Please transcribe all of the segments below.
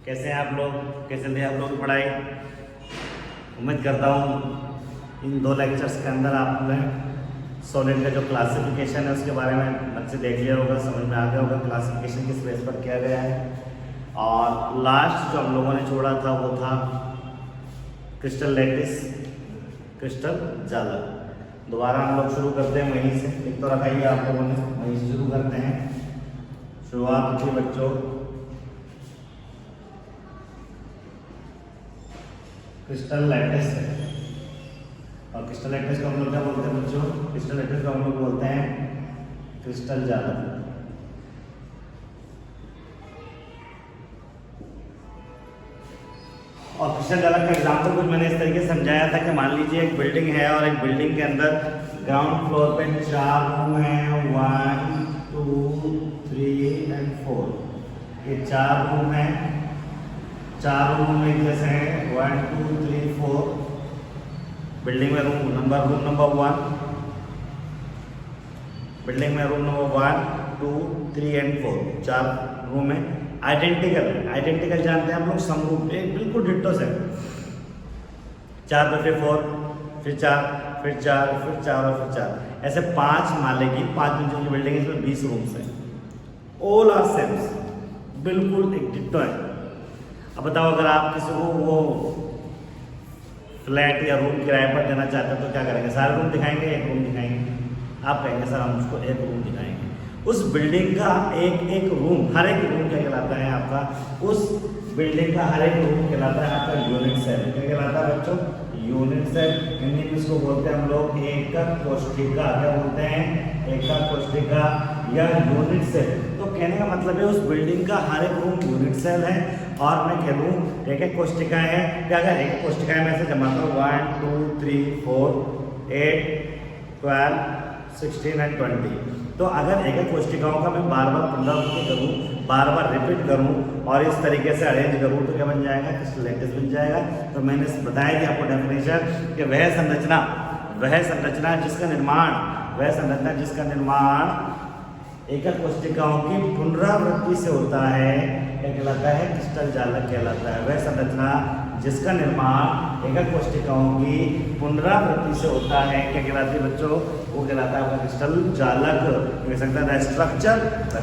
कैसे हैं आप लोग? कैसे थे आप लोग की पढ़ाई? उम्मीद करता हूँ इन 2 लेक्चर्स के अंदर आपने सॉलिड का जो क्लासिफिकेशन है उसके बारे में अच्छे देख लिया होगा, समझ में आ गया होगा क्लासिफिकेशन किस बेस पर किया गया है। और लास्ट जो हम लोगों ने छोड़ा था वो था क्रिस्टल लैटिस, क्रिस्टल जालक। दोबारा हम लोग शुरू करते हैं वहीं से, एक तो रखा ही आप लोगों ने, वहीं से शुरू करते हैं। शुरुआत थी बच्चों क्रिस्टल लैटिस है, और क्रिस्टल लैटिस को हम लोग क्या बोलते हैं बच्चों? क्रिस्टल लैटिस को हम लोग बोलते हैं क्रिस्टल जालक। और क्रिस्टल जालक का एग्जाम्पल कुछ मैंने इस तरीके से समझाया था कि मान लीजिए एक बिल्डिंग है और एक बिल्डिंग के अंदर ग्राउंड फ्लोर पे 4 रूम हैं, 1 2 3 एंड 4। ये 4 रूम हैं, 4 रूम में जैसे हैं 1 2 3 4। बिल्डिंग में रूम नंबर 1, बिल्डिंग में रूम नंबर 1 2 3 एंड 4, 4 रूम है। आइडेंटिकल जानते हैं हम लोग, समरूप, एक बिल्कुल डिट्टो से। 4 पे फिर 4, फिर 4, फिर 4, फिर 4 और फिर 4, ऐसे 5 माले की 5 मंजिल की बिल्डिंग है, इसमें 20 रूम्स हैं। ऑल आर सेम, बिल्कुल एक डिट्टो है। अब बताओ अगर आप किसी को वो फ्लैट या रूम किराए पर देना चाहते हैं तो क्या करेंगे? सारे रूम दिखाएंगे, एक रूम दिखाएंगे? आप कहेंगे सर हम उसको एक रूम दिखाएंगे। उस बिल्डिंग का एक रूम, हर एक रूम क्या कहलाता है आपका? उस बिल्डिंग का हर एक रूम कहलाता है आपका यूनिट सेल। क्या कहलाता है बच्चों? Unit cell. हिंदी में इसको बोलते हैं हम लोग एकक कोशिका। क्या बोलते हैं? एकक कोशिका या यूनिट सेल। तो कहने का मतलब है उस बिल्डिंग का हर एक रूम यूनिट सेल है। और मैं कह दूँ एक कोशिकाएं हैं, क्या अगर एक कोशिकाएं में से जमाता हूँ 1 2 3 4 8 12 16 एंड 20। तो अगर एक कोशिकाओं का मैं बार बार पुनरावृत्ति करूँ, बार बार रिपीट करूँ और इस तरीके से अरेंज करूँ तो क्या बन जाएगा? क्रिस्टल लैटिस बन जाएगा। तो मैंने बताया कि आपको डेफिनेशन कि वह संरचना जिसका निर्माण एकल कोशिकाओं की पुनरावृत्ति से होता है, क्या कहलाता है? क्रिस्टल जालक कहलाता है। वह संरचना जिसका निर्माण एकल कोशिकाओं की पुनरावृत्ति से होता है, क्या कहलाती है बच्चों? वो कहलाता है क्रिस्टल जालक। कह सकते हैं the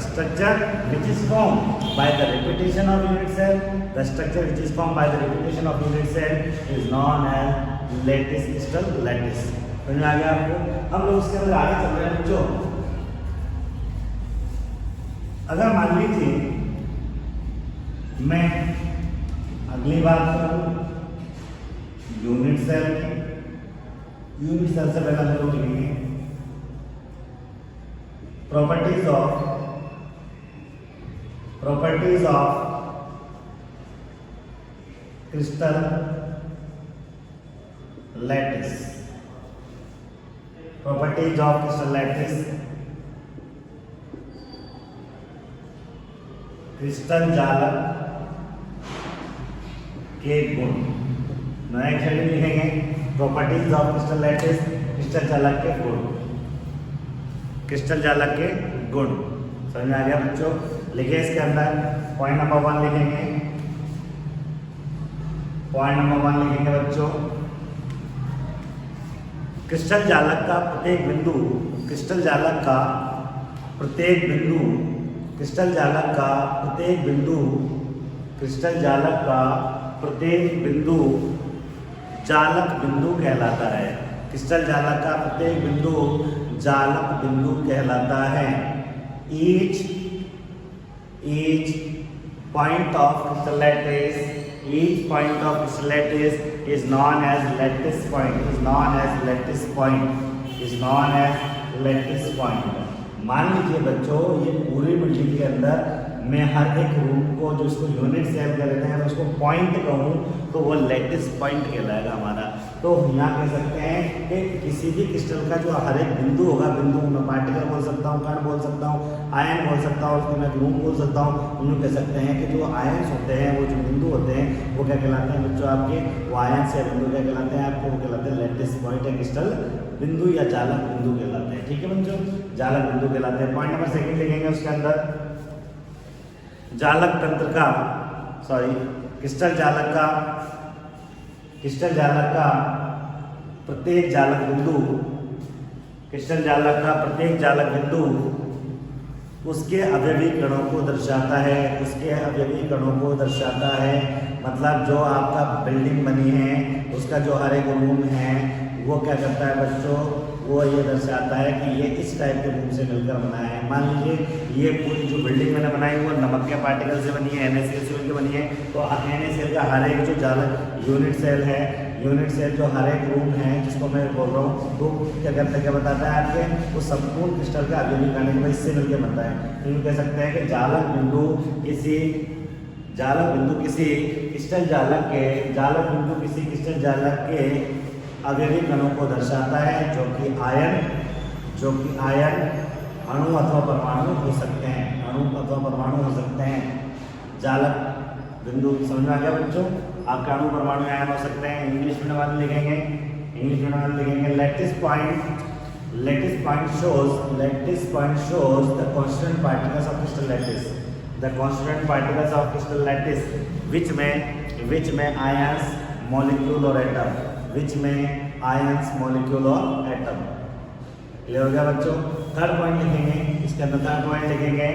structure which is form by the repetition of unit cell, the structure which is form by the repetition of unit cell is known as lattice, crystal lattice. समझ में आ गया आपको? हम लोग उसके अंदर आगे चल रहे हैं बच्चों। अगर मान लीजिए मैं अगली बात करूं यूनिट सेल से पहले हम लोग लिखेंगे properties of crystal lattice. Properties of crystal lattice, crystal जालक के गुण। नया अक्षर लिखेंगे properties of crystal lattice, crystal जालक के गुण, क्रिस्टल जालक के गुण। समझ में आ गया बच्चों? लिखिए इसके अंदर पॉइंट नंबर 1 लिखेंगे। पॉइंट नंबर 1 लिखेंगे बच्चों, क्रिस्टल जालक का प्रत्येक बिंदु, क्रिस्टल जालक का प्रत्येक बिंदु, क्रिस्टल जालक का प्रत्येक बिंदु, क्रिस्टल जालक का प्रत्येक बिंदु जालक बिंदु कहलाता है। क्रिस्टल जालक का प्रत्येक बिंदु जालक बिंदु कहलाता है। Each point of crystal lattice, each point of crystal lattice is known as lattice point, is known as lattice point, is known as lattice point। मान लीजिए बच्चों ये पूरी बिल्डिंग के अंदर मैं हर एक रूम को जो इसको यूनिट सेल कर देते हैं उसको पॉइंट कहूँ तो वो लैटिस पॉइंट कहलाएगा हमारा। तो यहाँ कह सकते हैं कि किसी भी क्रिस्टल का जो हर एक बिंदु होगा, बिंदु मैं पार्टिकल बोल सकता हूँ, कण बोल सकता हूँ, आयन बोल सकता हूँ, उसको मैं रूम बोल सकता हूँ। उन्हें कह सकते हैं कि जो आयन्स होते हैं, वो जो बिंदु होते हैं वो क्या कहलाते हैं बच्चों आपके? वो आयन्स या बिंदु क्या कहलाते हैं आपको? वो कहलाते हैं लैटिस पॉइंट या क्रिस्टल बिंदु या जालक बिंदु कहलाते हैं। ठीक है बच्चों, जालक बिंदु कहलाते हैं। पॉइंट नंबर 2 लिखेंगे उसके अंदर जालक तंत्र का क्रिस्टल जालक का प्रत्येक जालक बिंदु उसके अवयवी कणों को दर्शाता है। मतलब जो आपका बिल्डिंग बनी है उसका जो हर एक रूम है वो क्या करता है बच्चों, वो ये दर्शाता है कि ये इस टाइप के रूम से मिलकर बना है। मान लीजिए ये पूरी जो बिल्डिंग मैंने बनाई वो नमक के पार्टिकल से बनी है, NaCl से मिलकर बनी है, तो NaCl का हर एक जो जालक यूनिट सेल जो हर एक रूम है जिसको मैं बोल रहा हूँ वो क्या करता है, क्या बताता है आपके, वो संपूर्ण क्रिस्टल का अवयवी कण इससे मिलकर बनता है। तो यूँ कह सकते हैं कि जालक बिंदु किसी क्रिस्टल जालक के अवयवी कणों को दर्शाता है, जो कि आयन अणु अथवा परमाणु हो सकते हैं। जालक बिंदु समझ में आ गया बच्चों? आपके अणु परमाणु आयन हो सकते हैं। इंग्लिश में लिखेंगे lattice point shows the constant particles of crystal lattice which में ions molecule और atom क्लियर हो गया बच्चों? थर्ड पॉइंट लिखेंगे, इसके अंदर थर्ड पॉइंट लिखेंगे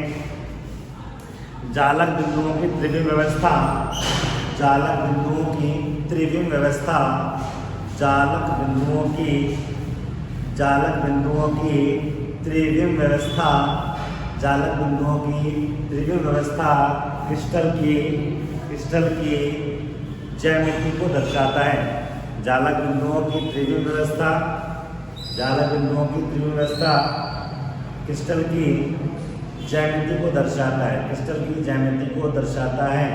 जालक बिंदुओं की त्रिविम व्यवस्था। जालक बिंदुओं की त्रिविम व्यवस्था क्रिस्टल की ज्यामिति को दर्शाता है। जालक बिंदुओं की त्रिविम व्यवस्था क्रिस्टल की ज्यामिति को दर्शाता है।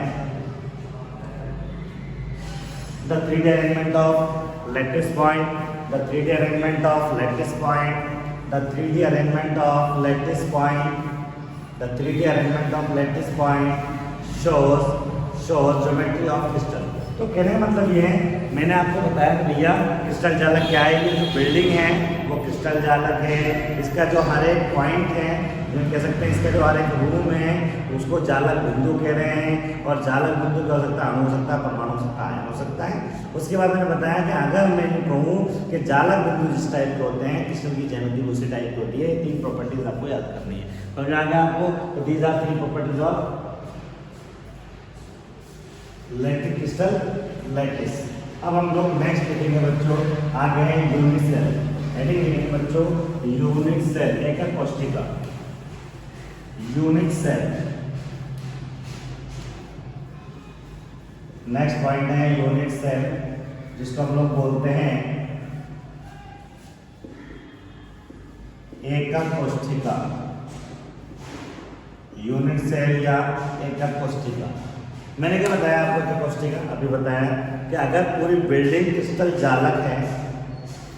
The 3D arrangement of lattice point shows geometry of crystal। तो कहने का मतलब ये है, मैंने आपको बताया कि भैया क्रिस्टल जालक क्या है। ये जो बिल्डिंग है वो क्रिस्टल जालक है। इसका जो हर एक पॉइंट है, जो कह सकते हैं इसका जो हर एक रूम है उसको जालक बिंदु कह रहे हैं। और जालक बिंदु क्या हो सकता है, अणु हो सकता है, परमाणु हो सकता है, आयन हो सकता है। उसके बाद मैंने बताया कि अगर मैं ये कहूँ कि जालक बिंदु जिस टाइप के होते हैं क्रिस्टल की ज्यामिति उसी टाइप की होती है। 3 प्रॉपर्टीज आपको याद करनी है। तो आगे आपको these are 3 properties of crystal lattice. अब हम लोग नेक्स्ट लिखेंगे बच्चों, आगे है यूनिट सेल। हेडिंग लिखेंगे बच्चों यूनिट सेल, एकक कोशिका यूनिट सेल। नेक्स्ट पॉइंट है यूनिट सेल, जिसको हम लोग बोलते हैं एकक कोशिका। यूनिट सेल या एकक कोशिका। मैंने क्या बताया आपको एकक कोशिका? अभी बताया कि अगर पूरी बिल्डिंग क्रिस्टल जालक है,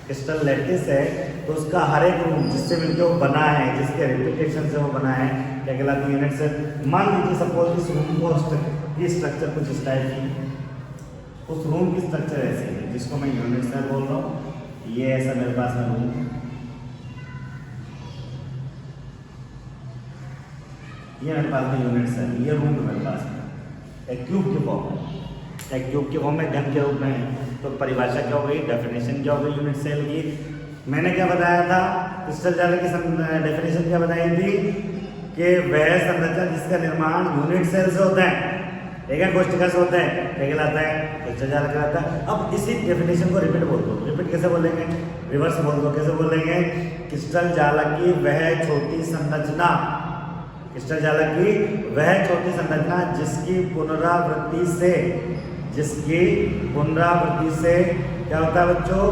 क्रिस्टल लैटिस है, तो उसका हर एक रूम जिससे मिलकर वो बना है, जिसके रिपीटेशन से वो बना है, क्या कहलाती है? Unit cell. मान लीजिए सपोज इस रूम को की स्ट्रक्चर कुछ इस टाइप की, उस रूम की स्ट्रक्चर ऐसी है जिसको मैं यूनिट सेल बोल रहा हूँ। ये ऐसा मेरे पास में रूम, ये मेरे पास में यूनिट सेल, ये रूम मेरे पास में एक क्यूब के फॉर्म में घन के रूप में है। तो परिभाषा क्या हो गई, डेफिनेशन क्या हो गई यूनिट सेल की? मैंने क्या बताया था? क्रिस्टल जालक की डेफिनेशन क्या बताई थी कि वह संरचना जिसका निर्माण यूनिट सेल से होता है, एकक कोशिका से होता है, क्या कहलाता है? क्रिस्टल जालक कहलाता है। अब इसी डेफिनेशन को रिपीट बोल दो। रिपीट कैसे बोलेंगे? रिवर्स बोल दो। कैसे बोलेंगे? क्रिस्टल जालक की वह छोटी संरचना जिसकी पुनरावृत्ति से क्या होता है बच्चों?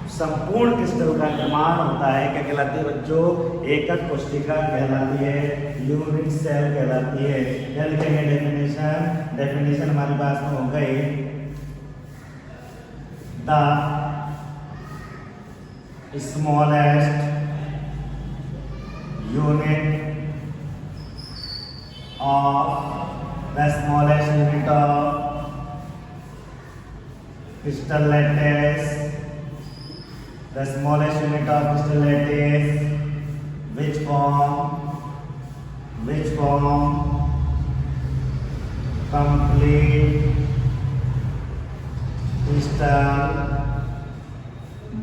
संपूर्ण क्रिस्टल का निर्माण होता है। क्या कहलाती है बच्चों? एकक कोशिका कहलाती है, यूनिट सेल कहलाती है। क्या लिखेंगे? डेफिनेशन हमारे पास में हो गई, the smallest unit of the smallest unit of crystal lattice, which form complete crystal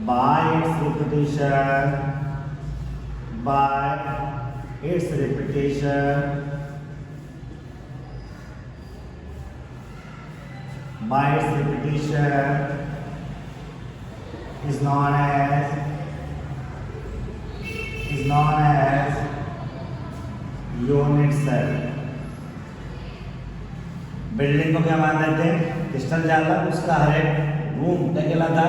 by its repetition is known as unit cell. Building को क्या मान लेते हैं? क्रिस्टल जालक, उसका हर एक रूम क्या कहलाता है?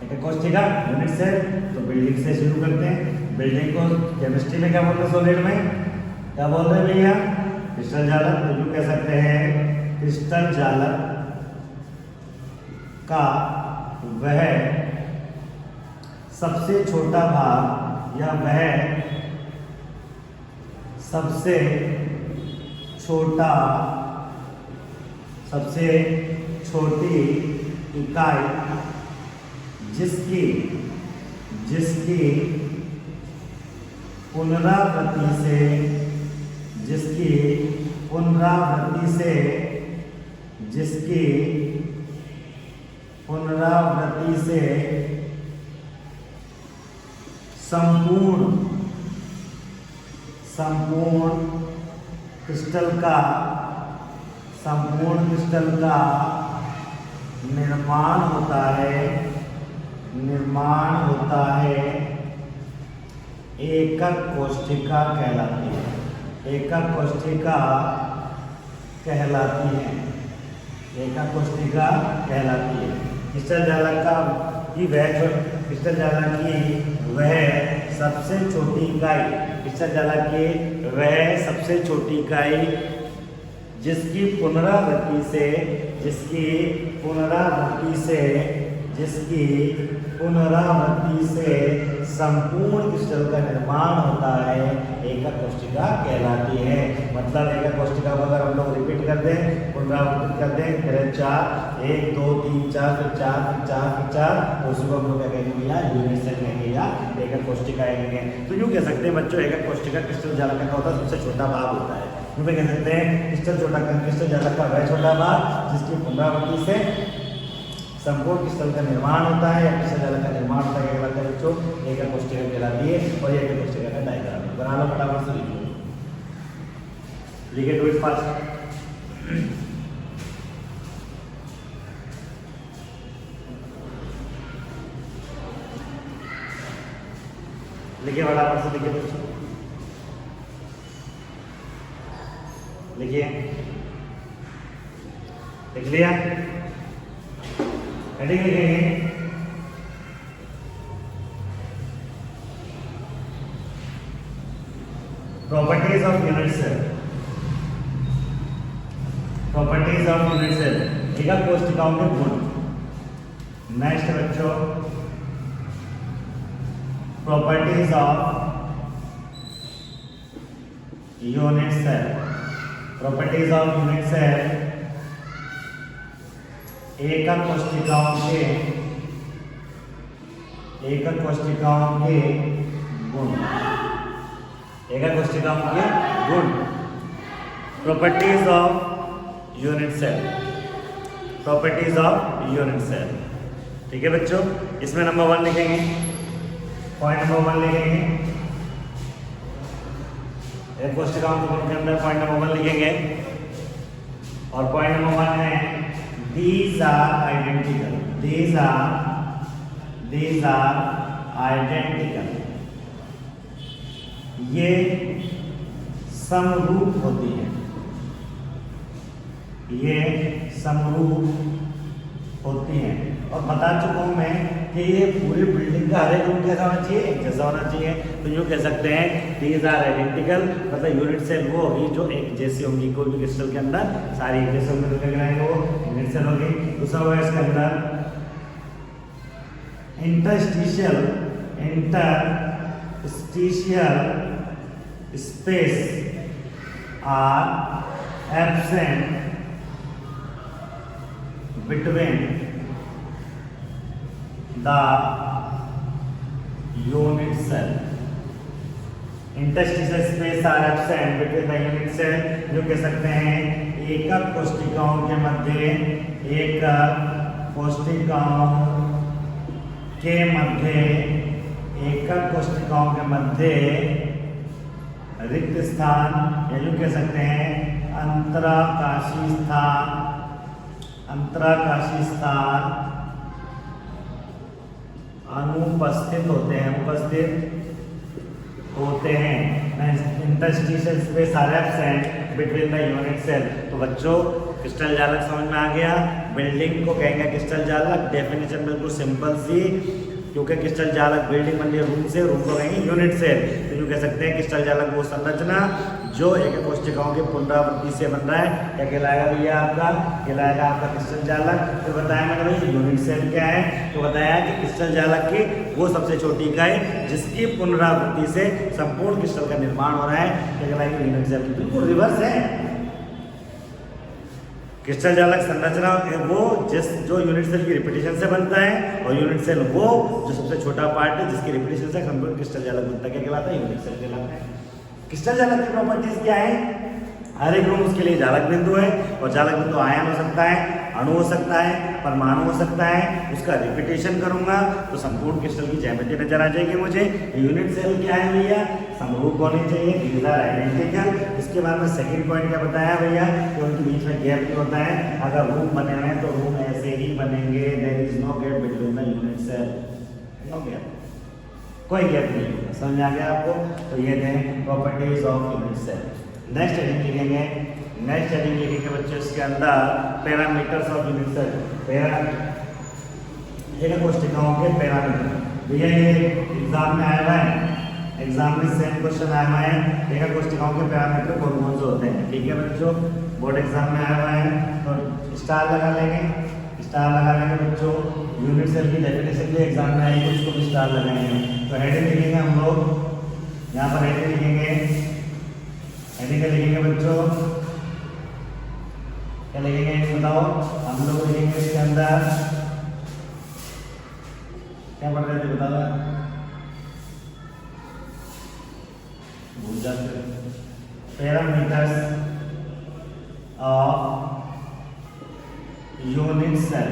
एककोष्ठिका यूनिट सेल। तो बिल्डिंग से शुरू करते हैं। बिल्डिंग को केमिस्ट्री में क्या बोलते हैं? सॉलिड में क्या बोल रहे हैं भैया? क्रिस्टल जालक। तो यूं कह सकते हैं क्रिस्टल जालक का वह सबसे छोटा भाग या वह सबसे छोटी इकाई जिसकी पुनरावृत्ति से संपूर्ण क्रिस्टल का निर्माण होता है एकक कोशिका कहलाती है। एकक कोशिका कहलाती है। क्रिस्टल जालक की वह सबसे छोटी इकाई जिसकी पुनरावृत्ति से संपूर्ण क्रिस्टल का निर्माण होता है एकक कोशिका कहलाती है। मतलब एकक कोशिका को अगर हम लोग रिपीट कर दें, पुनरावृत्ति कर दें, फिर 4 1 2 3 4 फिर 4 फिर 4 फिर 4, तो उसको हम लोग क्या कहेंगे भैया? यूनिट सेल कहेंगे या एकक कोशिका कहेंगे। तो यूँ कह सकते हैं बच्चों, एकक कोशिका क्रिस्टल जालक का होता है सबसे छोटा भाग होता है। यूँ कह सकते हैं क्रिस्टल जालक का वह छोटा भाग जिसकी पुनरावृत्ति से संपूर्ण क्रिस्टल का निर्माण होता है या क्रिस्टल जालक का निर्माण होता है कहलाता है बच्चों, एकक कोशिका कहलाती है। और ये एकक कोशिका का डायग्राम बना लो, फटाफट से लिखिए, डू इट फास्ट। लिखिए फटाफट से, लिखिए बच्चों, लिखिए। लिख लिया? हेडिंग लिखेंगे प्रॉपर्टीज ऑफ यूनिट सेल। एकक कोशिकाओं के गुण। नेक्स्ट बच्चों, प्रॉपर्टीज ऑफ यूनिट सेल। एकक कोशिकाओं के गुण। Properties of unit cell. ठीक है बच्चों, इसमें नंबर 1 लिखेंगे, पॉइंट नंबर 1 लिखेंगे। एक कोशिकाओं के गुण के अंदर पॉइंट नंबर 1 लिखेंगे और पॉइंट नंबर 1 है these are identical। ये समरूप होती है। और बता चुका हूं मैं कि ये पूरी बिल्डिंग का हर एक रूम कैसा होना चाहिए? एक जैसा होना चाहिए। तो यूँ कह सकते हैं these are identical, मतलब यूनिट सेल वो होगी जो एक जैसी होंगी। कोई भी क्रिस्टल के अंदर सारी एक जैसे होंगे, तो क्या कहलाएंगे? वो यूनिट सेल होगी। दूसरा हुआ इसके अंदर interstitial space are absent between the unit cell. Interstitial space are absent between the unit cell, जो कह सकते हैं एकक कोष्ठिकाओं के मध्य, एकक कोष्ठिकाओं के मध्य, एकक कोष्ठिकाओं के मध्य रिक्त स्थान, या यूं कह सकते हैं अंतराकाशी स्थान, अंतराकाशी स्थान अनुपस्थित होते हैं, उपस्थित होते हैं। Interstitial space are absent between the unit cell. तो बच्चों क्रिस्टल जालक समझ में आ गया। बिल्डिंग को कहेंगे क्रिस्टल जालक। डेफिनेशन बिल्कुल सिंपल सी, क्योंकि क्रिस्टल जालक बिल्डिंग बन रही है रूम से, रूम को कहेंगे यूनिट सेल। तो यूँ कह सकते हैं क्रिस्टल जालक वो संरचना जो एक कोशिकाओं की पुनरावृत्ति से बन रहा है, क्या कहलाएगा भैया आपका, कहलाएगा आपका क्रिस्टल जालक। फिर बताया मैंने भाई यूनिट सेल क्या है, तो बताया कि क्रिस्टल जालक की वो सबसे छोटी इकाई जिसकी पुनरावृत्ति से संपूर्ण क्रिस्टल का निर्माण हो रहा है, क्या कहलाएगा यूनिट सेल। बिल्कुल रिवर्स है। क्रिस्टल जालक संरचना वो जो यूनिट सेल की रिपीटेशन से बनता है, और यूनिट सेल वो जो सबसे छोटा पार्ट है जिसकी रिपीटेशन से संपूर्ण क्रिस्टल जालक बनता है, क्या कहलाता है, यूनिट सेल कहलाता है। क्रिस्टल जालक की प्रॉपर्टीज क्या है, हर एक रूम उसके लिए जालक बिंदु है, और जालक बिंदु आयन हो सकता है, अणु हो सकता है, परमाणु हो सकता है। उसका रिपीटेशन करूंगा तो संपूर्ण क्रिस्टल की ज्यामिति नजर आ जाएगी मुझे। यूनिट सेल क्या है भैया, समरूप होने चाहिए, दीज आर आइडेंटिकल। इसके बाद में सेकंड पॉइंट क्या बताया भैया कि उनके बीच में गैप नहीं होता है। अगर रूम बने हुए हैं तो रूम ऐसे ही बनेंगे, there is no gap between the unit cell, no gap, कोई गैप नहीं होगा। समझ आ गया आपको। तो ये थे properties of unit cell. Next heading लिखेंगे, नेक्स्ट हेडिंग लिखेंगे बच्चों इसके अंदर पैरामीटर्स ऑफ यूनिट सेल। एक कोशिकाओं के पैरामीटर, भैया ये एग्जाम में आया हुआ है, एग्जाम में सेम क्वेश्चन आया हुआ है। एक कोशिकाओं के पैरामीटर कौन कौन से होते हैं, ठीक है बच्चों, बोर्ड एग्जाम में आया हुआ है। तो स्टार लगा लेंगे, स्टार लगा लेंगे बच्चों। यूनिट सेल की डेफिनेशन भी एग्जाम में आएगी, उसको भी स्टार लगाएंगे। तो हेडिंग लिखेंगे हम लोग, यहाँ पर हेडिंग लिखेंगे, हेडिंग क्या लिखेंगे बच्चों, क्या लिखेंगे बताओ, हम लोग लिखेंगे इसके अंदर क्या पढ़ रहे थे बताओ, भूल जाते। Parameters of unit cell,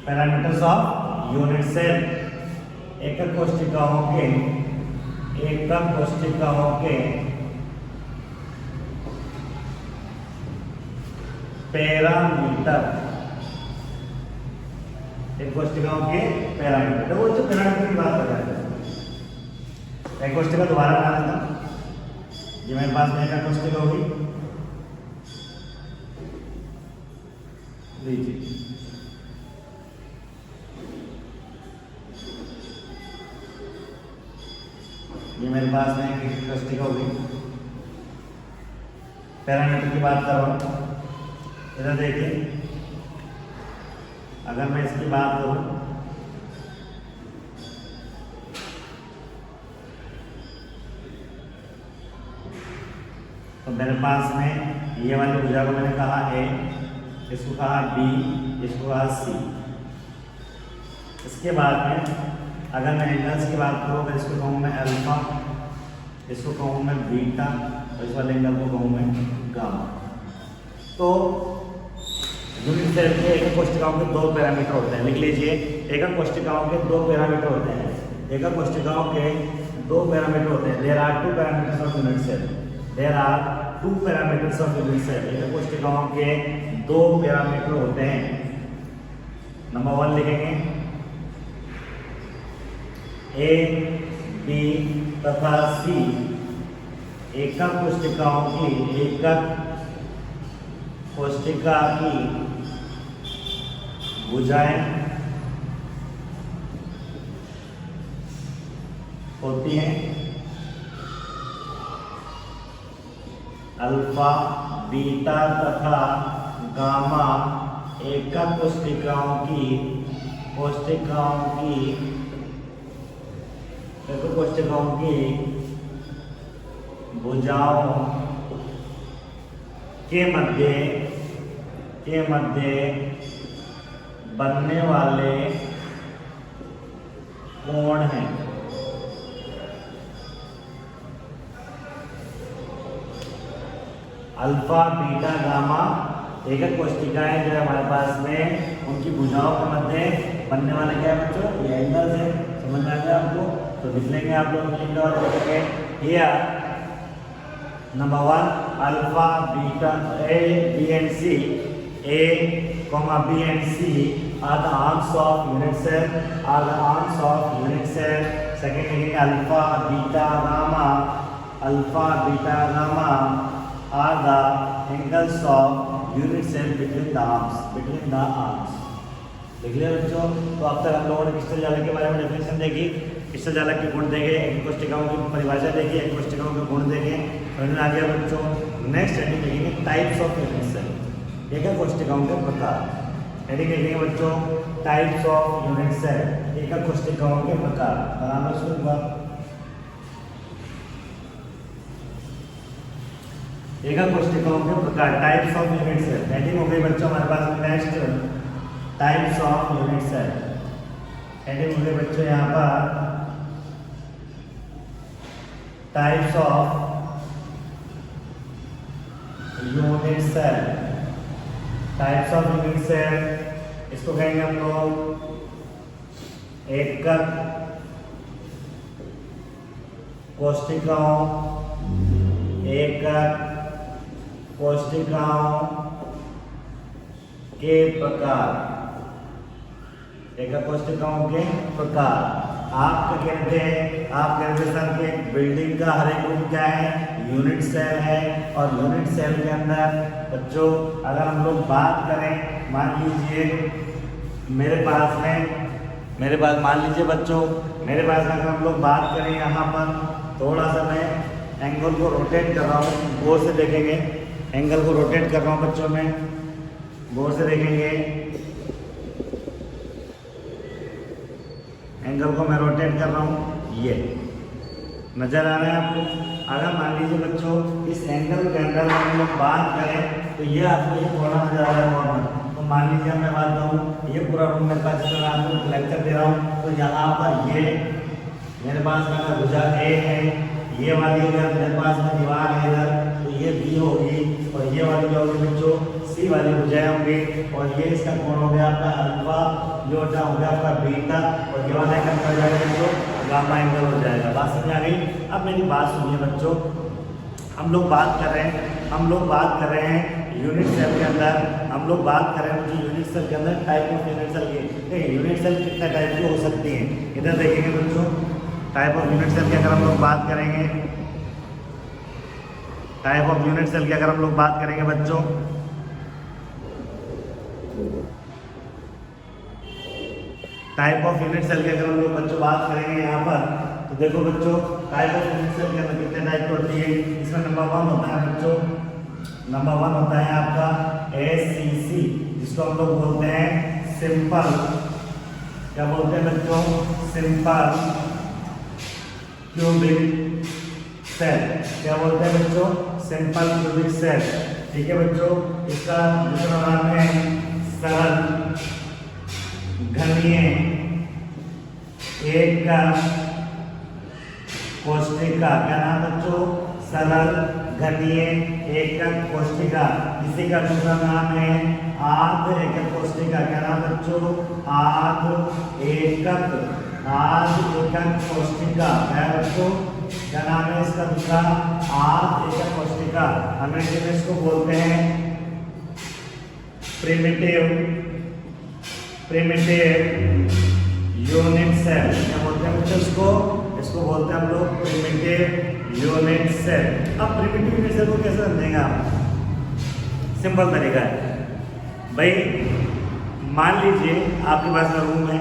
parameters of unit cell. एकक कोशिकाओं के, एकक कोशिकाओं के पैरामीटर, एक कोशिकाओं के पैरामीटर। तो वो जो पैरामीटर की बात कर रहे थे, एक कोशिका दोबारा बना लेता, ये मेरे पास में एक कोशिका होगी, लीजिए ये मेरे पास में एक कोशिका होगी। पैरामीटर की बात करो, इधर देखिए, अगर मैं इसकी बात करूं तो मेरे पास में ये वाली भुजा को मैंने कहा ए, इसको कहा बी, इसको कहा सी। इसके बाद में अगर मैं एंगल्स की बात करूँ तो इसको कहूँ मैं अल्फा, इसको कहूँ मैं बीटा, और इस वाले एंगल को कहूँ मैं गामा। तो यूनिट सेल के एकक कोशिकाओं के दो पैरामीटर होते हैं, लिख लीजिए। एकक कोशिकाओं के दो पैरामीटर होते हैं, एकक कोशिकाओं के दो पैरामीटर होते हैं। There are two parameters of unit cell, there are two parameters of unit cell. एकक कोशिकाओं के दो पैरामीटर होते हैं। नंबर 1 लिखेंगे, ए, बी तथा सी एकक कोशिकाओं की, एकक कोशिका की भुजाएं होती हैं अल्फा, बीटा तथा गामा। एकक कोशिकाओं की, कोशिकाओं की, एकक कोशिकाओं की भुजाओं के मध्य बनने वाले कोण हैं। अल्फा बीटा गामा एकक कोशिकाएं जो है हमारे पास में उनकी भुजाओं के मध्य बनने वाले क्या है बच्चों, ये एंगल्स है। समझ में आ गया आपको? तो लिख लेंगे आप लोग लिखेंगे और लिखेंगे here number 1 alpha beta A B and C, A B and C are the arms of unit cell, are the arms of unit cell. Second लिखेंगे alpha beta gamma, alpha beta gamma are the angles of unit cell between the arms, between the arms. देख लिया बच्चों? तो अब तक हम लोगों ने क्रिस्टल जालक के बारे में डेफिनेशन देखी, क्रिस्टल जालक के गुण देखे, एक कोशिकाओं की परिभाषा देखी, एक कोशिकाओं के गुण देखे, समझ में आ गया बच्चों? नेक्स्ट हेडिंग लिखेंगे टाइप्स ऑफ यूनिट सेल, एक है कोशिकाओं के प्रकार। हेडिंग लिखेंगे बच्चों टाइप्स ऑफ यूनिट सेल, एक है कोशिकाओं के प्रकार। बराबर सुनूंगा, एक है कोशिकाओं के प्रकार, types of unit cell. Heading हो गई बच्चों हमारे पास next types of unit cell. Heading हो गई बच्चों यहाँ पर types of unit cell, types of unit cell. इसको कहेंगे हम लोग एकक कोशिकाओं, एकक कोशिकाओं के प्रकार, एकक कोशिकाओं के प्रकार। आप क्या कहते हैं, आप कहते हैं सर कि बिल्डिंग का हर एक रूम क्या है, यूनिट सेल है। और यूनिट सेल के अंदर बच्चों अगर हम लोग बात करें, मान लीजिए मेरे पास मान लीजिए बच्चों मेरे पास अगर हम लोग बात करें यहाँ पर, थोड़ा सा मैं एंगल को रोटेट कर रहा हूँ, गौर से देखेंगे, एंगल को रोटेट कर रहा हूँ बच्चों में, गौर से देखेंगे, एंगल को मैं रोटेट कर रहा हूँ, ये नजर आ रहा है आपको? अगर मान लीजिए बच्चों इस एंगल के अंदर हम लोग बात करें तो ये आपको ये थोड़ा नजर आ रहा है कॉर्नर। तो मान लीजिए मैं बात करूँ, ये पूरा रूम मेरे पास जिसमें आपको लेक्चर दे रहा हूँ, तो यहाँ पर ये मेरे पास में भुजा ए है, ये वाली अगर मेरे पास में दीवार है इधर, तो ये बी होगी, और ये वाली जो होगी बच्चों सी वाली भुजाएं होंगी, और ये इसका कोण हो गया आपका अल्फा, ये हो गया आपका बीटा, और ये वाला एंगल हो जाएगा बच्चों गामा एंगल हो जाएगा। बात समझ आ गई? अब मेरी बात सुनिए बच्चों, हम लोग बात कर रहे हैं यूनिट सेल के अंदर, हम लोग बात कर रहे हैं कि यूनिट सेल के अंदर टाइप ऑफ यूनिट सेल की, यूनिट सेल कितने टाइप की हो सकती हैं, इधर देखेंगे बच्चों। टाइप ऑफ यूनिट सेल की अगर हम लोग बात करेंगे, टाइप ऑफ यूनिट सेल की अगर हम लोग बात करेंगे बच्चों, टाइप ऑफ यूनिट सेल की अगर हम लोग बच्चों बात करेंगे यहाँ पर, तो देखो बच्चों टाइप ऑफ यूनिट सेल के अंदर कितने टाइप की होती है। इसमें नंबर 1 होता है बच्चों, नंबर 1 होता है आपका ACC, जिसको हम लोग बोलते हैं सिंपल, क्या बोलते हैं बच्चों, सिंपल क्यूबिक सेल। क्या बोलते हैं बच्चों, सिंपल क्यूबिक सेल। ठीक है बच्चों, इसका दूसरा नाम है सरल घनीय एकक कोशिका। क्या नाम बच्चों, सरल घनीय एकक कोशिका। इसी का दूसरा नाम है आर्ध एकक कोशिका। क्या नाम बच्चों, आर्ध एकक कोशिका। क्या बच्चों, क्या नाम है इसका दूसरा, आर्ध एकक कोशिका। अंग्रेजी में इसको बोलते हैं प्रिमिटिव यूनिट सेल। क्या बोलते हैं बच्चों इसको बोलते हैं हम लोग प्रिमिटिव यूनिट सेल। अब प्रिमिटिव यूनिट सेल को कैसे समझेंगे आप, सिंपल तरीका है भाई, मान लीजिए आपके पास में रूम है,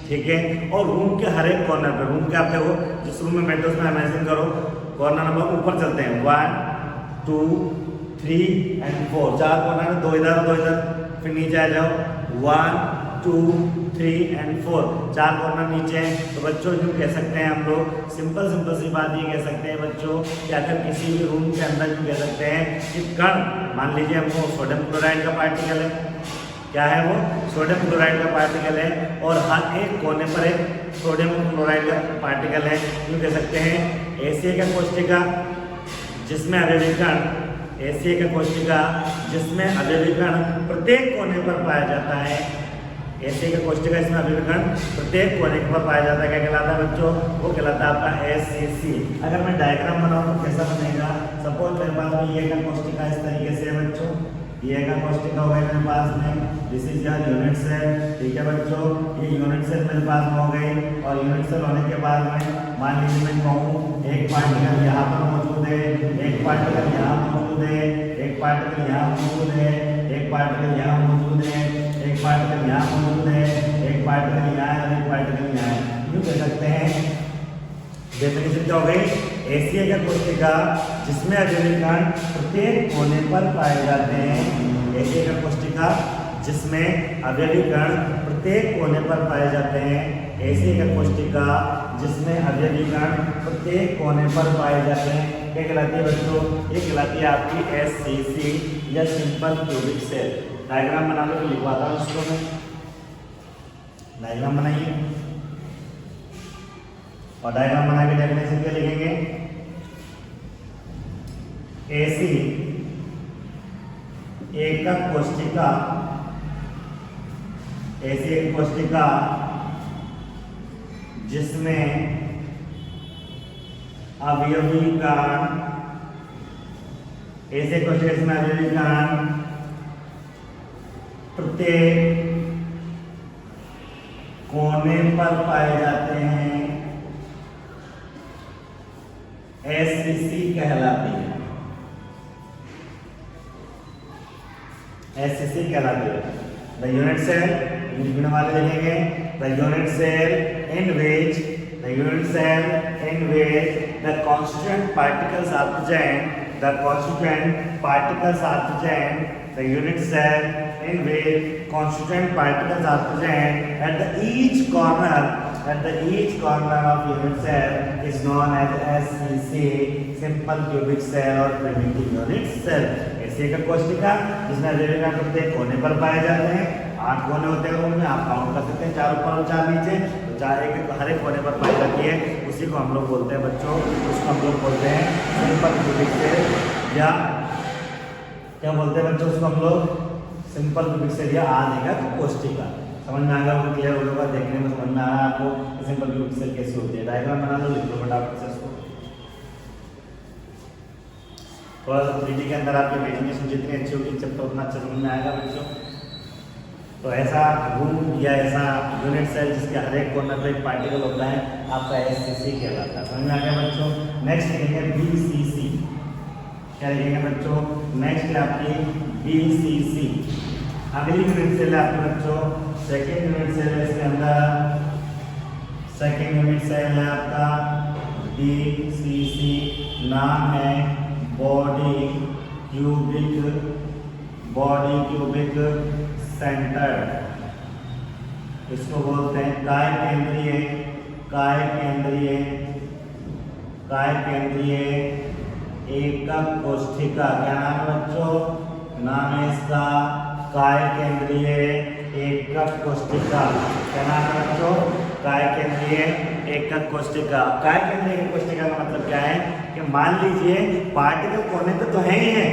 ठीक है, और रूम के हर एक कॉर्नर पे, रूम के आप देखो जिस रूम में बैठे उसमें इमेजिन करो, कॉर्नर नंबर ऊपर चलते हैं 1 2 3 एंड 4, 4 कॉर्नर, 2 इधर 2 इधर, फिर नीचे आ जाओ 1 2 3 एंड 4, 4 कॉर्नर नीचे हैं। तो बच्चों जो कह सकते हैं हम लोग सिंपल सी बात ये कह सकते हैं बच्चों कि अगर किसी भी रूम के अंदर जो कह सकते हैं कि कण, मान लीजिए हमको सोडियम क्लोराइड का पार्टिकल है, क्या है वो, सोडियम क्लोराइड का पार्टिकल है, और हर एक कोने पर एक सोडियम क्लोराइड का पार्टिकल है, यूँ कह सकते हैं ऐसी एक कोशिका जिसमें आवेशित कण ऐसी एक कोशिका जिसमें अवयवी कण प्रत्येक कोने पर पाया जाता है। ऐसी एक कोशिका इसमें अवयवी कण प्रत्येक कोने पर पाया जाता है। क्या कहलाता है बच्चों? वो कहलाता है आपका SCC। अगर मैं डायग्राम बनाऊं तो कैसा बनेगा? सपोज मेरे पास में ये एक कोशिका इस तरीके से है बच्चों, ये एक कोशिका हो गई मेरे पास में, this is your unit cell. ठीक है बच्चों, ये यूनिट सेल मेरे पास में हो गई और यूनिट सेल होने के बाद में मान लीजिए मैं कहूँ एक पार्टिकल यहाँ पर मौजूद है, एक पार्टिकल यहाँ मौजूद है, एक पार्टिकल यहाँ मौजूद है, एक पार्टिकल यहाँ मौजूद है, एक पार्टिकल यहाँ मौजूद है, एक पार्टिकल यहाँ है, एक पार्टिकल यहाँ है। यूँ कह सकते हैं डेफिनेशन क्या हो गई? ऐसी एक कोशिका जिसमें अवयवी कण प्रत्येक कोने पर पाए जाते हैं। ऐसी एक कोशिका जिसमें अवयवी कण प्रत्येक कोने पर पाए जाते हैं। ऐसी एक कोशिका जिसमें अवयवी कण प्रत्येक कोने पर पाए जाते हैं। क्या कहलाती है बच्चों? ये कहलाती है आपकी SCC या सिंपल क्यूबिक सेल। डायग्राम बना लो, लिखवाता हूँ उसको मैं। डायग्राम बनाइए और डायग्राम बना के डेफिनेशन क्या लिखेंगे? ऐसी एकक कोशिका, ऐसी एक कोशिका जिसमें अवयवी कण, ऐसे कोशिका जिसमें अवयवी कण प्रत्येक कोने पर पाए जाते हैं, SCC कहलाती है। SCC कहलाती है। द यूनिट सेल इन वाले लिखेंगे, the unit cell in which the constituent particles are present, the constituent particles are present, the unit cell in which constituent particles are present at the each corner of unit cell is known as SCC, simple cubic cell or primitive unit cell। ऐसी एक कोशिका जिसमें अवयवी कण प्रत्येक कोने पर पाए जाते हैं। 8 कोने होते हैं उनमें, आप काउंट कर सकते हैं, 4 ऊपर और 4 नीचे, तो 4 एक हर एक कोने पर पाई जाती है। उसी को हम लोग बोलते हैं बच्चों, उसको हम लोग बोलते हैं सिंपल क्यूबिक सेल, या क्या बोलते हैं बच्चों उसको हम लोग? सिंपल क्यूबिक सेल या आदिगत कोशिका। समझ में आ गया? वो क्लियर हो गया, देखने में समझ में आ रहा है आपको सिंपल क्यूबिक सेल कैसे होती है। डायग्राम बना लो, लिख लो फटाफट से इसको। थोड़ा सा 3D के अंदर आपकी इमेजिनेशन जितनी अच्छी होगी चैप्टर उतना अच्छा समझ में आएगा बच्चों। तो ऐसा रूम या ऐसा यूनिट सेल जिसके हर एक कॉर्नर पे एक पार्टिकल होता है, आपका SCC कहलाता है। समझ में आ गया बच्चों? नेक्स्ट लिखेंगे BCC। क्या लिखेंगे बच्चों? नेक्स्ट है आपकी BCC। अगली यूनिट सेल है आपके बच्चों सेकेंड यूनिट सेल है। इसके अंदर सेकेंड यूनिट सेल है आपका BCC। नाम है बॉडी क्यूबिक सेंटर। इसको बोलते हैं काय केंद्रीय एकक कोशिका। क्या नाम है बच्चों? नाम है इसका काय केंद्रीय एकक कोशिका। क्या नाम है बच्चों? काय केंद्रीय एकक कोशिका। काय केंद्रीय एकक कोशिका का मतलब क्या है कि मान लीजिए पार्टिकल कोने पे तो है ही है,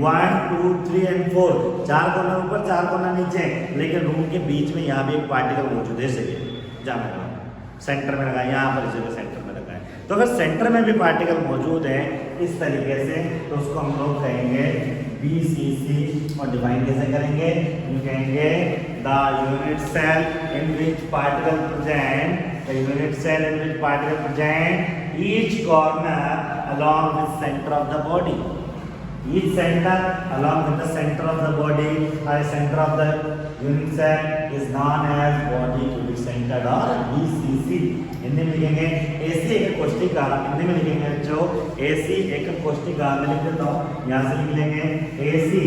1 2 3 और 4, 4 कोना ऊपर 4 कोना नीचे, लेकिन रूम के बीच में यहाँ भी एक पार्टिकल मौजूद है। जैसे सेंटर में लगा, यहाँ पर इसे सेंटर में लगा है। तो अगर सेंटर में भी पार्टिकल मौजूद है इस तरीके से, तो उसको हम लोग कहेंगे BCC। और डिफाइन कैसे करेंगे? हम कहेंगे the unit cell in which particle present each corner along with center of the body, each center along with the center of the body or center of the unit cell is known as body cubic center or BCC। Hindi में लिखेंगे ऐसी एक कोशिका। हिंदी में लिखेंगे जो ऐसी एक कोशिका, मैं लिख देता हूँ, यहाँ से लिख लेंगे ऐसी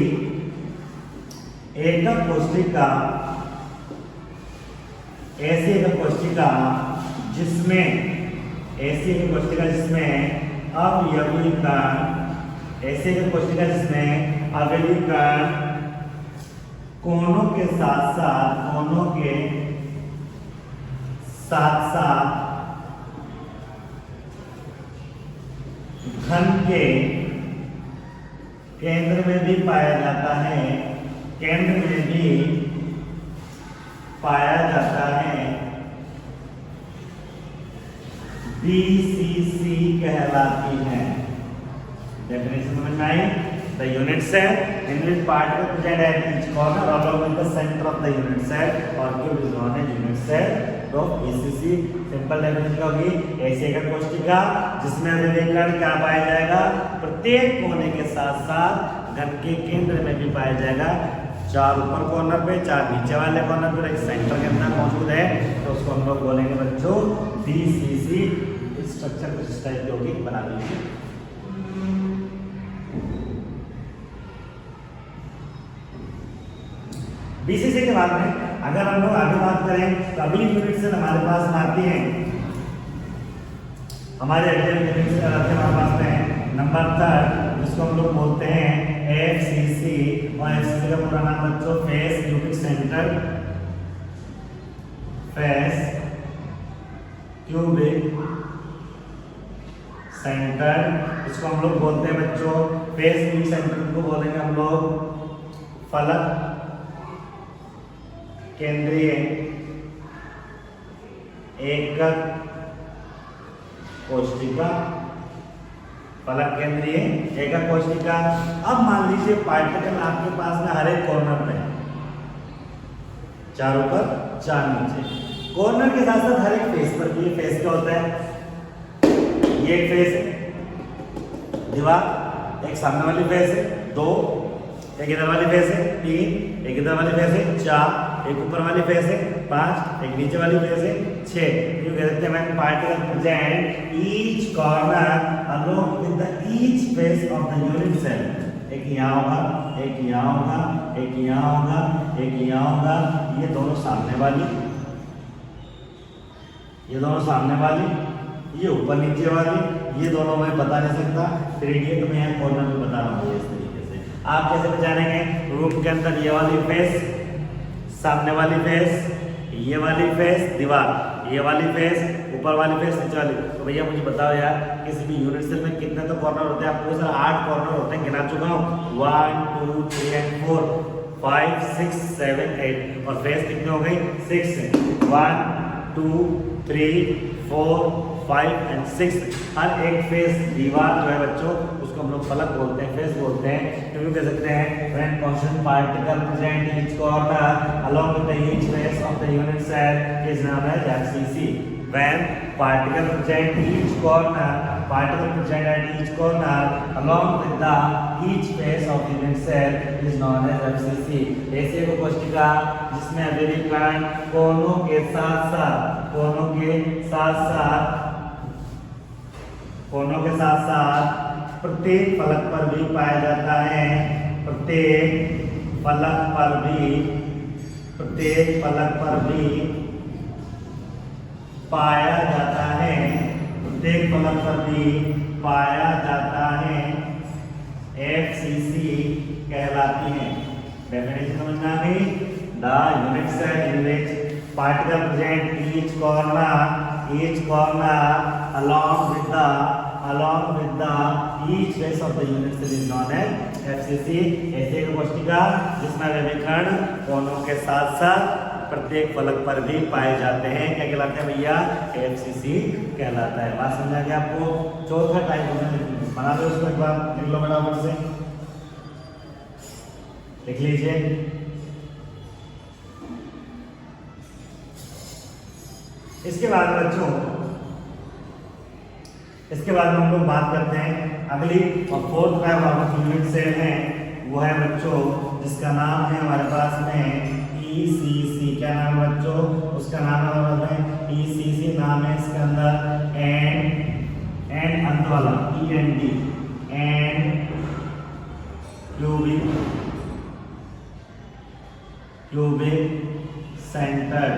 एक कोशिका, ऐसी एक कोशिका जिसमें ऐसी एक कोशिका जिसमें अवयवी कण, ऐसी एक कोशिका जिसमें अवयवी कण कोनों के साथ साथ घन के केंद्र में भी पाया जाता है, केंद्र में भी पाया जाता है, BCC कहलाती है। डेफिनेशन समझ में आई? The unit cell in which particle present at each corner along with the center of the unit cell or cube is known as unit cell. तो BCC सिंपल डेफिनेशन होगी ऐसे का कोष्ठिका जिसमें अभिव्यंजन क्या पाया जाएगा, प्रत्येक कोने के साथ साथ घन के केंद्र में भी पाया जाएगा। 4 ऊपर कॉर्नर पे, 4 नीचे वाले कॉर्नर पे, एक सेंटर के अंदर मौजूद है, तो उसको हम लोग बोलेंगे बच्चों BCC। स्ट्रक्चर कुछ इस टाइप की होगी, बना लीजिए। BCC के बाद में अगर हम लोग आगे बात करें तो अगली यूनिट से हमारे पास आती है, हमारे अगले यूनिट से हमारे पास में नंबर 3 जिसको हम लोग बोलते हैं FCC। और FCC का पूरा नाम बच्चों face cubic centre, face cubic centre, इसको हम लोग बोलते हैं बच्चों फेस क्यूबिक सेंटर को बोलेंगे हम लोग फलक केंद्रीय एकक कोशिका, फलक केंद्रीय एकक कोशिका। अब मान लीजिए पार्टिकल आपके पास में हर एक कॉर्नर पे, 4 ऊपर 4 नीचे, कॉर्नर के साथ साथ हर एक फेस पर भी। फेस क्या होता है, ये एक फेस है, दीवार, एक सामने वाली फेस है, 2, एक इधर वाली फेस है, 3, एक इधर वाली फेस है, 4, एक ऊपर वाली फेस है, 5, एक नीचे वाली फेस है, 6। क्यों कह सकते हैं particle present each corner along with the each face of the unit cell. एक यहाँ होगा, एक यहाँ होगा, एक यहाँ होगा, एक यहाँ होगा, ये दोनों सामने वाली, ये दोनों सामने वाली, ये ऊपर नीचे वाली, ये दोनों मैं बता नहीं सकता, 3D तो मैं यहाँ कॉर्नर में बता रहा हूँ। इस तरीके से आप कैसे पहचानेंगे, रूम के अंदर ये वाली फेस, सामने वाली फेस, ये वाली फेस, दीवार, ये वाली फेस, ऊपर वाली फेस, नीचे वाली। तो भैया मुझे बताओ यार किसी भी यूनिट सेल में कितने तो कॉर्नर होते हैं? आपको सर 8 कॉर्नर होते हैं, गिना चुका हूँ, 1 2 3 and 4 5 6 7 8 और फेस कितने हो गई? 6। 1 2 3 4 5 and 6। हर एक फेस दीवार जो है बच्चों उसको हम लोग फलक बोलते हैं, फेस बोलते हैं। क्यों कह सकते हैं when constant particle present in each corner along with the each face of the unit cell is known as FCC। when particle present each corner, particle present at each corner along with the each face of the unit cell is known as FCC। ऐसे को कोशिका जिसमें अभिव्यंजन कोनों के साथ साथ, कोनों के साथ साथ, कोनों के साथ साथ प्रत्येक फलक पर भी पाया जाता है, प्रत्येक फलक पर भी, प्रत्येक फलक पर भी पाया जाता है, प्रत्येक फलक पर भी पाया जाता है, FCC कहलाती है। डेफिनेशन समझना है, the unit cell in which particle present each corner along with the each face of the unit cell is known as FCC। ऐसे एक कोशिका जिसमें अभिव्यंजन कोनों के साथ साथ प्रत्येक फलक पर भी पाए जाते हैं, क्या कहलाते हैं भैया? FCC कहलाता है। बात समझा गया आपको? चौथा टाइप बना दो, उसको एक बार लिख लो फटाफट से, लिख लीजिए। इसके बाद बच्चों, इसके बाद हम लोग बात करते हैं अगली और 4th type of unit cell है, वो है बच्चों जिसका नाम है हमारे पास में ECC। क्या नाम है बच्चों? उसका नाम है हमारे पास में ECC नाम है इसके अंदर, एंड अंत वाला END, एंड क्यूबिक सेंटर,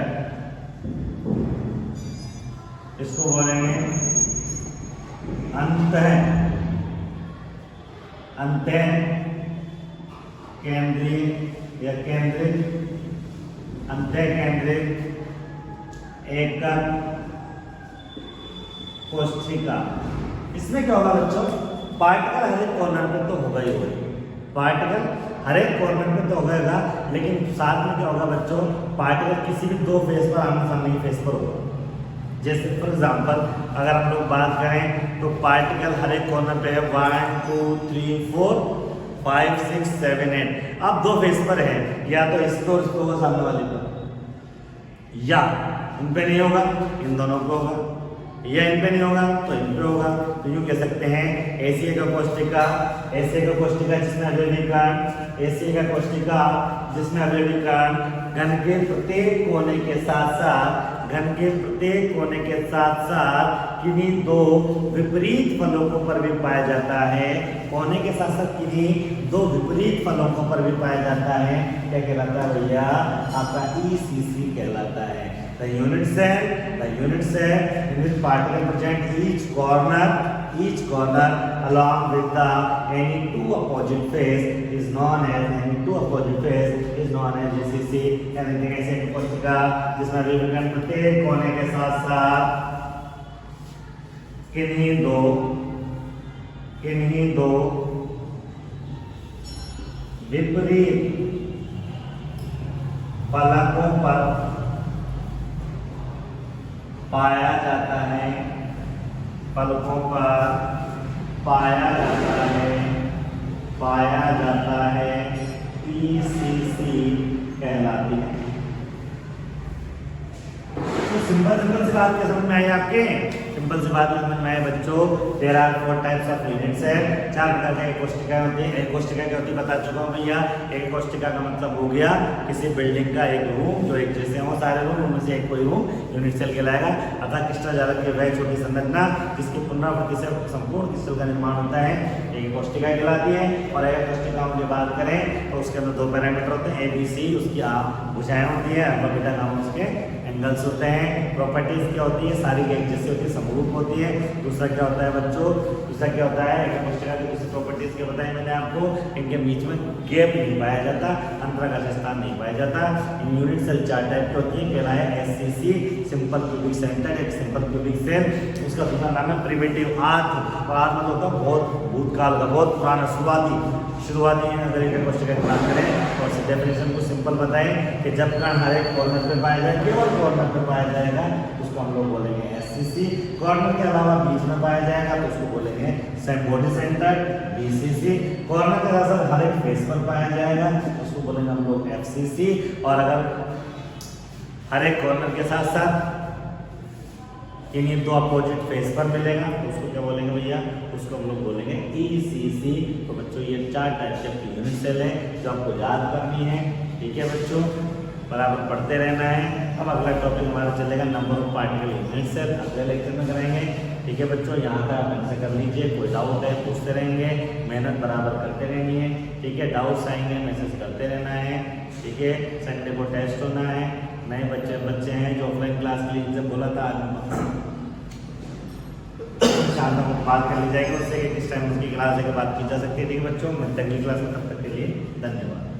इसको बोलेंगे अंत केंद्रीय या केंद्रित, अंत केंद्रित एकक कोशिका। इसमें क्या होगा बच्चों, पार्टिकल हर एक कॉर्नर पे तो होगा ही होगा, पार्टिकल हर एक कॉर्नर में तो होगा, लेकिन साथ में क्या होगा बच्चों, पार्टिकल किसी भी दो फेस पर, आमने सामने की फेस पर होगा। जैसे फॉर एग्जाम्पल अगर हम लोग बात करें तो पार्टिकल हर एक कॉर्नर पे है 1 2 3 4 5 6 7 8। अब दो फेस पर है, या तो इस पर होगा सामने वाले पर, या इन पे नहीं होगा, इन दोनों पे होगा, या इन पे नहीं होगा तो इन पे होगा। तो यूँ कह सकते हैं एसीए का कोष्टिका, एसीए का कोष्टिका जिसमें अवयवी कण, एसीए का कोष्टिका जिसमें अवयवी कण घन के प्रत्येक कोने के साथ साथ, घन के प्रत्येक कोने के साथ साथ किन्हीं दो विपरीत फलकों पर भी पाया जाता है। कोने के साथ साथ किन्हीं दो विपरीत फलकों पर भी पाया जाता है। क्या कहलाता है भैया, आपका ECC कहलाता है। The unit cell in which particle present each corner along with the any two opposite face is known as ECC। यानी ऐसे कोशिका जिसमें विभिन्न प्रत्येक कोने के साथ साथ किन्हीं दो विपरीत फलकों पर पाया जाता है, फलकों पर पाया जाता है ECC कहलाती है। तो सिंपल से बात क्या समझ में आई आपके? सिंपल सी बात समझ में आए बच्चों। There are 4 types of units है, 4 प्रकार की कोशिका होती है। एक कोशिका क्या होती है बता चुका हूँ भैया। एक कोशिका का मतलब हो गया किसी बिल्डिंग का एक रूम जो एक जैसे हो सारे रूम, उनमें से एक कोई रूम यूनिट सेल कहलाएगा। अतः क्रिस्टल जालक की वह छोटी संरचना जिसकी पुनरावृत्ति से संपूर्ण क्रिस्टल का निर्माण होता है, एक कोशिका कहलाती है। और अगर कोशिकाओं की बात करें तो उसके अंदर दो पैरामीटर होते हैं, ABC, उसकी भुजाएं होती है, अल्फा बीटा नाम उसके एंगल्स होते हैं। प्रॉपर्टीज क्या होती है, सारी एक जैसी होती है, समरूप होती है। दूसरा क्या होता है बच्चों, दूसरा क्या होता है एक कोशिका की दूसरी प्रॉपर्टीज क्या बताया मैंने आपको, इनके बीच में गैप नहीं पाया जाता, अंतराकाश स्थान नहीं पाया जाता। इन यूनिट सेल 4 टाइप की होती है, पहला है SCC सिंपल क्यूबिक सेंटर, एक सिंपल क्यूबिक सेल। उसका दूसरा नाम है प्रिमिटिव आर्थ, और आर्थ मतलब होता है बहुत भूतकाल का, बहुत पुराना शुरुआती अगर एक कोशिका की बात करें तो उसकी डेफिनेशन को सिंपल बताएं कि जब कण हर एक कॉर्नर पे पाया जाए, केवल कॉर्नर पे पाया जाएगा उसको हम लोग बोलेंगे SCC। कॉर्नर के अलावा बीच में पाया जाएगा तो उसको बोलेंगे बॉडी सेंटर BCC। कॉर्नर के साथ हर एक फेस पर पाया जाएगा उसको बोलेंगे हम लोग FCC। और अगर हर एक कॉर्नर के साथ साथ इन्हीं दो अपोजिट फेस पर मिलेगा तो उसको क्या बोलेंगे भैया, उसको हम लोग बोलेंगे ECC। तो बच्चों ये 4 टाइप के यूनिट सेल है जो आपको याद करनी है, ठीक है बच्चों, बराबर पढ़ते रहना है। अब अगला टॉपिक हमारा चलेगा number of particle unit cell, अगले लेक्चर में करेंगे, ठीक है बच्चों। यहाँ का आप आंसर कर लीजिए, कोई डाउट है पूछते रहेंगे, मेहनत बराबर करते रहनी है, ठीक है। डाउट्स आएंगे मैसेज करते रहना है, ठीक है। संडे को टेस्ट होना है, नए बच्चे हैं जो ऑफलाइन क्लास के लिए जब बोला था शाम को बात कर ली जाएगी उससे कि किस टाइम उसकी क्लास है बात की जा सकती है, ठीक है बच्चों। मिलते हैं अगली क्लास में, तब तक के लिए धन्यवाद।